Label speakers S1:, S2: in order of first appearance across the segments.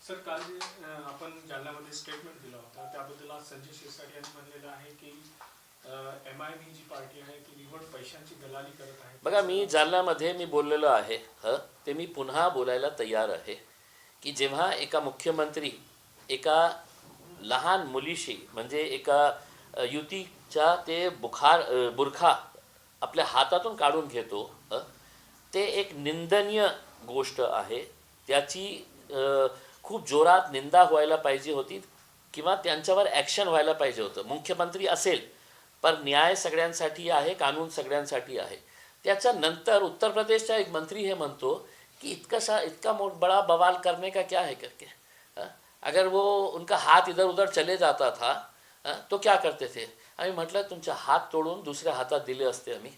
S1: Sir काल जे आपण जालन्यामध्ये स्टेटमेंट दिला होता त्याबद्दल आज संजय शिरसाट यांनी म्हणलेलं आहे की MIM जी पार्टी आहे ती निवड पैशांची दलाली करत आहे.
S2: बघा, मी जालन्यामध्ये मी बोललेलो आहे ते मी पुन्हा बोलायला तयार आहे की जेव्हा एका मुख्यमंत्री एका लहान मुलीशी म्हणजे एका युतीच्या ते बुरखा आपल्या हातातून काढून घेतो, ते एक निंदनीय गोष्ट आहे. त्याची खूप जोरात निंदा व्हायला पाहिजे होती किंवा त्यांच्यावर ॲक्शन व्हायला पाहिजे होतं. मुख्यमंत्री असेल पण न्याय सगळ्यांसाठी आहे, कानून सगळ्यांसाठी आहे. त्याच्यानंतर उत्तर प्रदेशचा एक मंत्री हे म्हणतो कि इतना बड़ा बवाल करने का क्या है करके. अगर वो उनका हाथ इधर उधर चले जाता था तो क्या करते थे. आम्ही म्हटलं तुमचे हात तोडून दुसऱ्या हातात दिले असते आम्ही.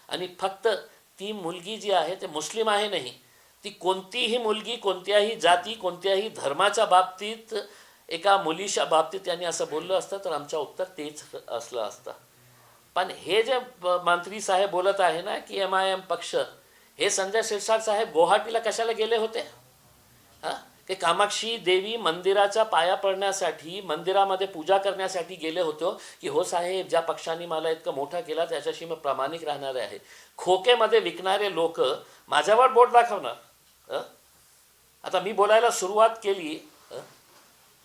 S2: आणि फक्त ती मुलगी जी आहे ते मुस्लिम आहे नाही, ती कोणतीही मुलगी कोणत्याही जाती कोणत्याही धर्माच्या बाबतीत एका मुलीच्या बाबतीत त्यांनी असं बोललं असतं तर आमचं उत्तर तेच असलं असतं. पण हे जे मंत्री साहेब बोलत आहे ना की MIM पक्ष, हे संजय शिरसाट साहेब गुवाहाटीला कशाला गेले होते. की कामाक्षी देवी मंदिराच्या पाया पडण्यासाठी, मंदिरामध्ये पूजा करण्यासाठी गेले होतो की हो साहेब, ज्या पक्षांनी मला इतकं मोठा केला त्याच्याशी मी प्रामाणिक राहणारे आहे. खोकेमध्ये विकणारे लोक माझ्यावर बोट दाखवणार. आता मी बोलायला सुरुवात केली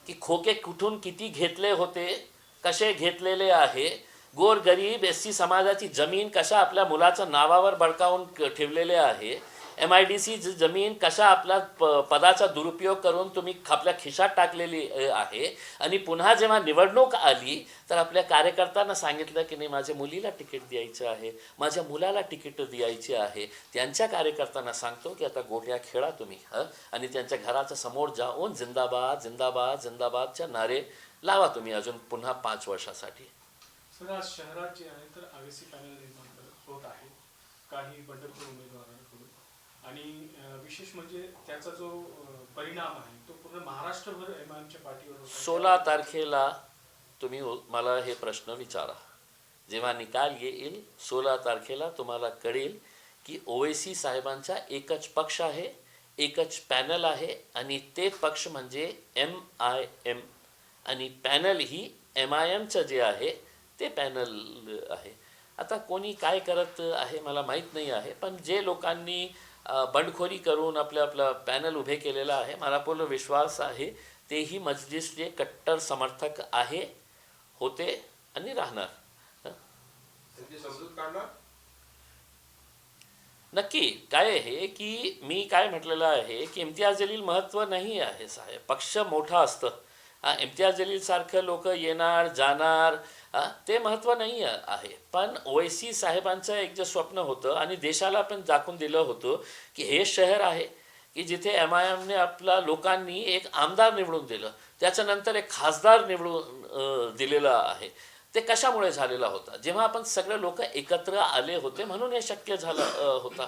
S2: की खोके कुठून किती घेतले होते, कसे घेतलेले आहे, गोरगरीब SC समाजाची जमीन कशा आपल्या मुलाच्या नावावर बळकावून ठेवलेले आहे, MIDC जमीन कशा आपल्या पदाचा दुरुपयोग करून तुम्ही आपल्या खिशात टाकलेली आहे. आणि पुन्हा जेव्हा निवडणूक आली तर आपल्या कार्यकर्त्यांना सांगितलं की नाही, माझ्या मुलीला तिकीट द्यायचं आहे, माझ्या मुलाला तिकीट द्यायची आहे. त्यांच्या कार्यकर्त्यांना सांगतो की आता गोट्या खेळा तुम्ही, आणि त्यांच्या घराच्या समोर जाऊन जिंदाबाद जिंदाबाद जिंदाबादच्या नारे लावा तुम्ही अजून पुन्हा 5 वर्षासाठी.
S1: सर आज शहरात जे आहे तर आवेसी पॅनल निर्माण होत आहे काही बंडखोर उमेदवारांकडून, आणि विशेष म्हणजे त्याचा जो परिणाम आहे तो पूर्ण महाराष्ट्रभर MIMच्या पाठीवर होता.
S2: 16 तारखेला तुम्ही मला हे प्रश्न विचारा. जेव्हा निकाल येईल 16 तारखेला तुम्हाला कळेल की OWC साहेबांचा एकच पक्ष आहे, एकच पॅनल आहे, आणि ते पक्ष म्हणजे MIM, आणि पॅनल ही MIMचं जे आहे ते पॅनल आहे. आता कोणी काय करत आहे मला माहीत नाही आहे, पण जे लोकांनी बंडखोरी करून आपला पॅनल उभे केलेला आहे, मला पूर्ण विश्वास आहे तेही मजलिसचे कट्टर समर्थक आहे, होते आणि राहणार. नक्की काय आहे की मी काय म्हटलेलं आहे की इम्तियाज जलील महत्त्व नाही आहे साहेब. पक्ष मोठा असतं, इम्तियाज जलील सारखं लोक येणार जाणार ते महत्त्व नाही आहे. पण OWC साहेबांचं एक जे स्वप्न होतं आणि देशाला पण दाखवून दिलं होतं की हे शहर आहे की जिथे MIMने आपला लोकांनी एक आमदार निवडून दिलं, त्याच्यानंतर एक खासदार निवडून दिलेला आहे. ते कशामुळे झालेला होता, जेव्हा आपण सगळे लोक एकत्र आले होते म्हणून हे शक्य झालं होता.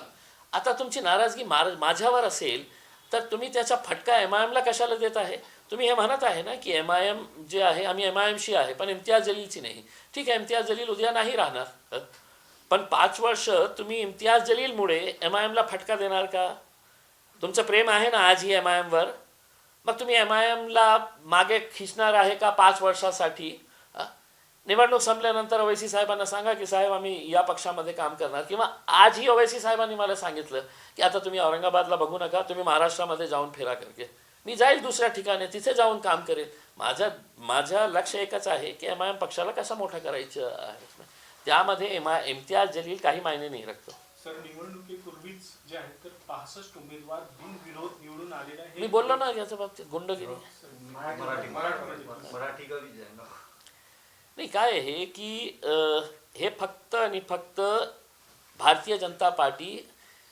S2: आता तुमची नाराजगी माझ्यावर असेल तर तुम्ही त्याचा फटका MIMला कशाला देत आहे. तुम्ही हे म्हणत आहे ना की MIM जे आहे आम्ही MIMशी आहे पण इम्तियाज जलीलची नाही. ठीक आहे, इम्तियाज जलील उद्या नाही राहणार, पण 5 वर्ष तुम्ही इम्तियाज जलीलमुळे MIMला फटका देणार का. तुमचं प्रेम आहे ना आजही MIMवर, मग तुम्ही MIMला मागे खिचणार आहे का 5 वर्षासाठी. निवडणूक संपल्यानंतर OWC साहेबांना सांगा की साहेब आम्ही या पक्षामध्ये काम करणार. किंवा आजही OWC साहेबांनी मला सांगितलं की आता तुम्ही औरंगाबादला बघू नका, तुम्ही महाराष्ट्रामध्ये जाऊन फिरा करके. मी जाईल दुसऱ्या ठिकाणी, तिथे जाऊन काम करेल. माझं लक्ष एकच आहे की MIM पक्षाला कसा मोठा करायचं आहे. त्यामध्ये इम्तियाज जलील काही मायने नाही रखतो.
S1: सर निवडणुकीपूर्वीच जे आहे तर 65 उमेदवार बिनविरोध निवडून आलेले आहे.
S2: मी बोललो ना याच्या बाबतीत गुंडगिरी. नाही काय आहे की हे फक्त आणि फक्त भारतीय जनता पार्टी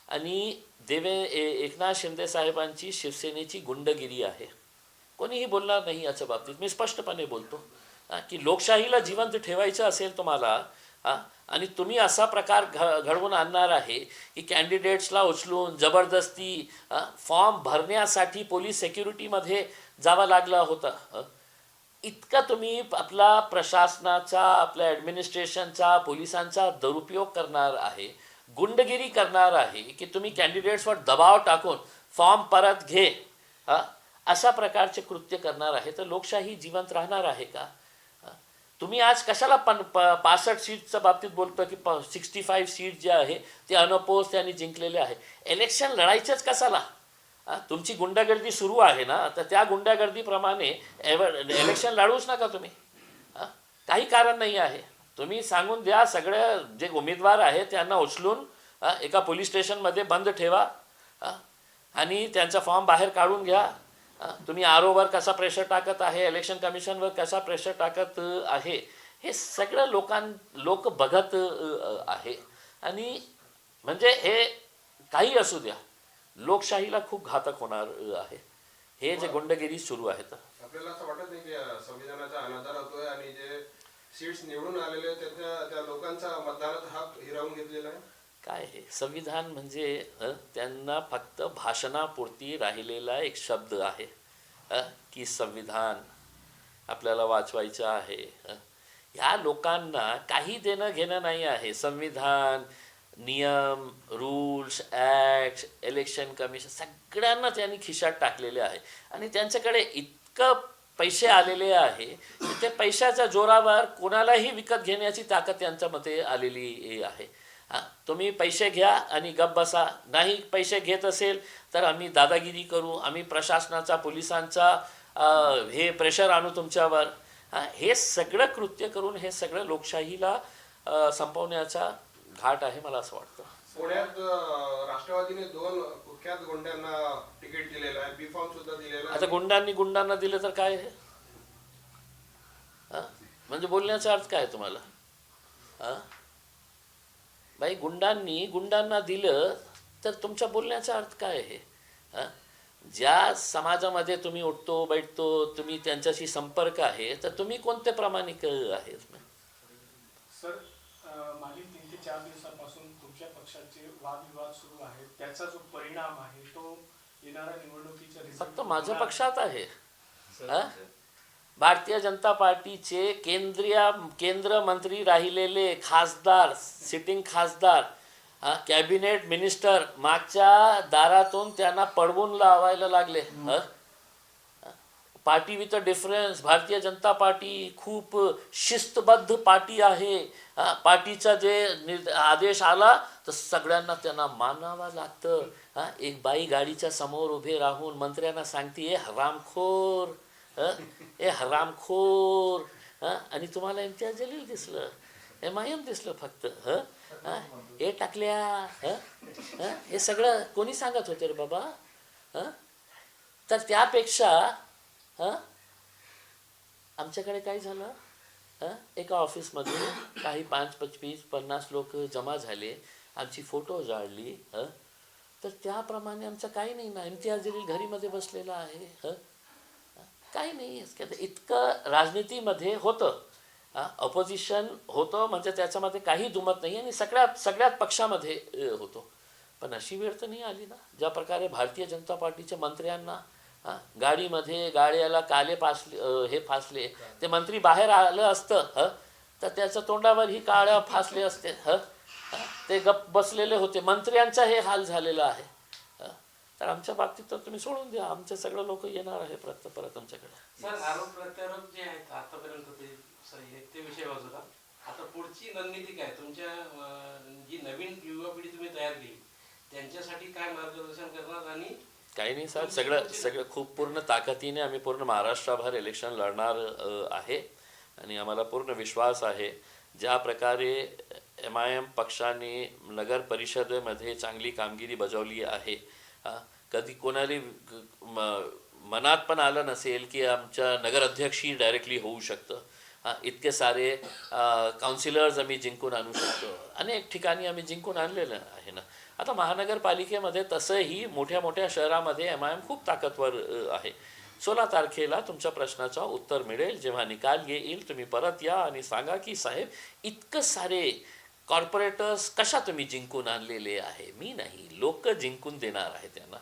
S2: आणि एकनाथ शिंदे साहेबांची शिवसेनेची गुंडगिरी आहे. कोणीही बोलणार नाही याच्या बाबतीत. मी स्पष्टपणे बोलतो की लोकशाहीला जिवंत ठेवायचं असेल तुम्हाला, आणि तुम्ही असा प्रकार घडवून आणणार आहे की कॅन्डिडेट्सला उचलून जबरदस्ती फॉर्म भरण्यासाठी पोलीस सेक्युरिटीमध्ये जावं लागला होता. इतका तुम्ही आपला प्रशासनाचा, आपल्या ॲडमिनिस्ट्रेशनचा, पोलिसांचा दुरुपयोग करणार आहे, गुंडगिरी करणार आहे की तुम्ही कॅन्डिडेट्सवर दबाव टाकून फॉर्म परत घे, अशा प्रकारचे कृत्य करणार आहे तर लोकशाही जिवंत राहणार आहे का? तुम्ही आज कशाला 65 सीटच्या बाबतीत बोलतो की 65 सीट जे आहे ते अनपोज त्यांनी जिंकलेले आहे. इलेक्शन लढायचंच कशाला? तुमची गुंडागर्दी सुरू आहे ना, तर त्या गुंडागर्दीप्रमाणे इलेक्शन लढूच नका तुम्ही. काही कारण नाही आहे. तुम्ही सांगून द्या, सगळे जे उमेदवार आहेत त्यांना उचलून एका पोलीस स्टेशनमध्ये बंद ठेवा आणि त्यांचा फॉर्म बाहेर काढून घ्या. तुम्ही आरओवर कसा प्रेशर टाकत आहे, इलेक्शन कमिशनवर कसा प्रेशर टाकत आहे, हे सगळं लोक बघत आहे. आणि म्हणजे हे काही असू द्या, लोकशाहीला खूप घातक होणार आहे हे जे गुंडगिरी सुरू आहेत.
S3: आपल्याला असं वाटत नाही की संविधानाचा अनादर होतोय आणि जे सीट्स निवडून आलेले त्या लोकांचा मतदानाचा हक हिरावून घेतलेला आहे?
S2: काय हे संविधान म्हणजे त्यांना फक्त भाषणापुरती राहिलेला एक शब्द आहे की संविधान आपल्याला वाचवायचं आहे. ह्या लोकांना काही देणं घेणं नाही आहे. संविधान, नियम, रूल्स, ॲक्ट, इलेक्शन कमिशन सगळ्यांना त्यांनी खिशात टाकलेले आहे आणि त्यांच्याकडे इतकं पैसे आलेले आहे की ते पैशाच्या जोरावर कोणालाही विकत घेण्याची ताकद त्यांच्यामध्ये आलेली आहे. तुम्ही पैसे घ्या आणि गप बसा. नाही पैसे घेत असेल तर आम्ही दादागिरी करू, आम्ही प्रशासनाचा, पोलिसांचा हे प्रेशर आणू तुमच्यावर. हे सगळं कृत्य करून हे सगळं लोकशाहीला संपवण्याचा घाट आहे मला असं वाटतं.
S3: पुण्यात राष्ट्रवादीने 2 कुख्यात गुंड्यांना तिकीट दिलेलं आहे, बी फॉर्म सुद्धा दिलेला आहे.
S2: आता गुंडांना दिलं तर काय आहे? म्हणजे बोलण्याचा अर्थ काय तुम्हाला? बाई गुंडांना दिलं तर तुमच्या बोलण्याचा अर्थ काय आहे? ज्या समाजामध्ये तुम्ही उठतो बैठतो, तुम्ही त्यांच्याशी संपर्क आहे, तर तुम्ही कोणते प्रामाणिक आहे?
S1: सर, मागील 3 ते 4 दिवसांपासून तुमच्या पक्षाचे वादविवाद सुरू आहेत. त्याचा जो परिणाम आहे तो येणाऱ्या निवडणुकीच्या
S2: फक्त माझ्या पक्षात आहे. भारतीय जनता पार्टीचे केंद्र मंत्री राहिलेले खासदार, सिटिंग खासदार, कॅबिनेट मिनिस्टर मागच्या दारातून त्यांना पळवून लावायला लागले. Party with a difference, Bharatiya Janata party खूप शिस्तबद्ध पार्टी आहे. पार्टीचा जे आदेश आला तर सगळ्यांना त्यांना मानावं लागतं. एक बाई गाडीच्या समोर उभे राहून मंत्र्यांना सांगते, हरामखोर, ए हरामखोर. आणि तुम्हाला इम्तियाज जलील दिसलं, MIM दिसलं फक्त. हे टाकल्या, हे सगळं कोणी सांगत होते रे बाबा? तर त्यापेक्षा आमच्याकडे काय झालं, एका ऑफिसमध्ये काही 5, 25, 50 लोक जमा झाले, आमची फोटो जाळली. तर त्याप्रमाणे आमचं काही नाही ना, इम्तियाज जलील घरीमध्ये बसलेला आहे. काही नाही. इतकं राजनीतीमध्ये होतं, ऑपोजिशन होतं, म्हणजे त्याच्यामध्ये काही दुमत नाही आणि सगळ्यात पक्षामध्ये होतो. पण अशी वेळ तर नाही आली ना, ज्या प्रकारे भारतीय जनता पार्टीच्या मंत्र्यांना गाडीमध्ये गाड्याला काले फासले. ते मंत्री बाहेर आलं असतं तर त्याच्या तोंडावर ही काळ्या फासले असते. ते गप बसलेले होते. मंत्र्यांचा हे हाल झालेला आहे. तर आमच्या बाबतीत तर तुम्ही सोडून द्या, आमचे सगळे लोक येणार आहे परत आमच्याकडे.
S4: सर, आरोप प्रत्यारोप जे आहेत आतापर्यंत ते विषय बाजूला, आता पुढची रणनीती काय? तुमच्या जी नवीन युवा पिढी तुम्ही तयार केली त्यांच्यासाठी काय मार्गदर्शन करणार? आणि
S2: काही नाही सर, सगळं खूप पूर्ण ताकदीने आम्ही पूर्ण महाराष्ट्रभर इलेक्शन लढणार आहे आणि आम्हाला पूर्ण विश्वास आहे. ज्या प्रकारे MIM पक्षाने नगर परिषदेमध्ये चांगली कामगिरी बजावली आहे, कधी कोणाला मनात पण आलं नसेल की आमच्या नगराध्यक्षी डायरेक्टली होऊ शकतं. इतके सारे काउन्सिलर्स आम्ही जिंकून आणू शकतो. अनेक ठिकाणी आम्ही जिंकून आणलेलं आहे ना. आता महानगरपालिकेमध्ये तसंही मोठ्या शहरामध्ये MIM खूप ताकदवर आहे. 16 तारखेला तुमच्या प्रश्नाचं उत्तर मिळेल. जेव्हा निकाल येईल तुम्ही परत या आणि सांगा की साहेब इतकं सारे कॉर्पोरेटर्स कशा तुम्ही जिंकून आणलेले आहे. मी नाही, लोक जिंकून देणार आहे त्यांना.